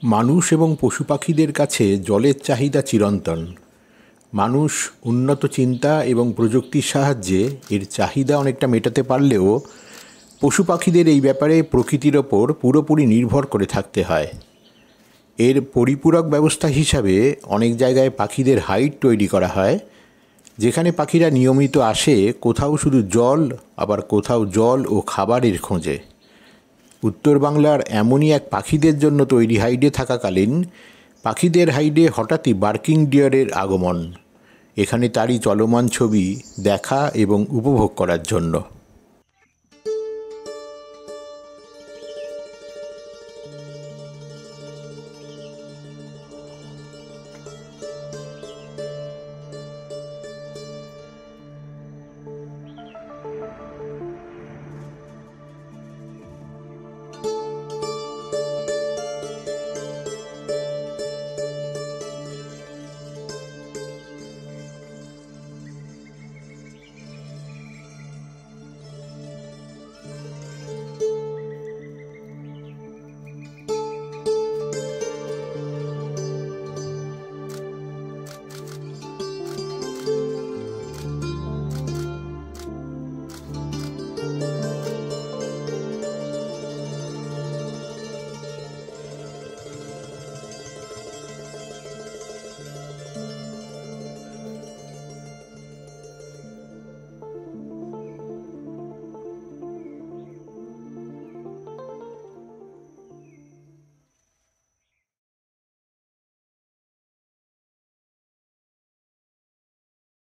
মানুষ এবং পশু পাখিদের কাছে জলের চাহিদা চিরন্তন। মানুষ উন্নত চিন্তা এবং প্রযুক্তির সাহায্যে এর চাহিদা অনেকটা মেটাতে পারলেও পশু পাখিদের এই ব্যাপারে প্রকৃতির ওপর পুরোপুরি নির্ভর করে থাকতে হয়। এর পরিপূরক ব্যবস্থা হিসাবে অনেক জায়গায় পাখিদের হাইড তৈরি করা হয়, যেখানে পাখিরা নিয়মিত আসে কোথাও শুধু জল, আবার কোথাও জল ও খাবারের খোঁজে। উত্তর বাংলার এমনই এক পাখিদের জন্য তৈরি হাইডে থাকাকালীন পাখিদের হাইডে হঠাৎই বার্কিং ডিয়ারের আগমন। এখানে তারই চলমান ছবি দেখা এবং উপভোগ করার জন্য।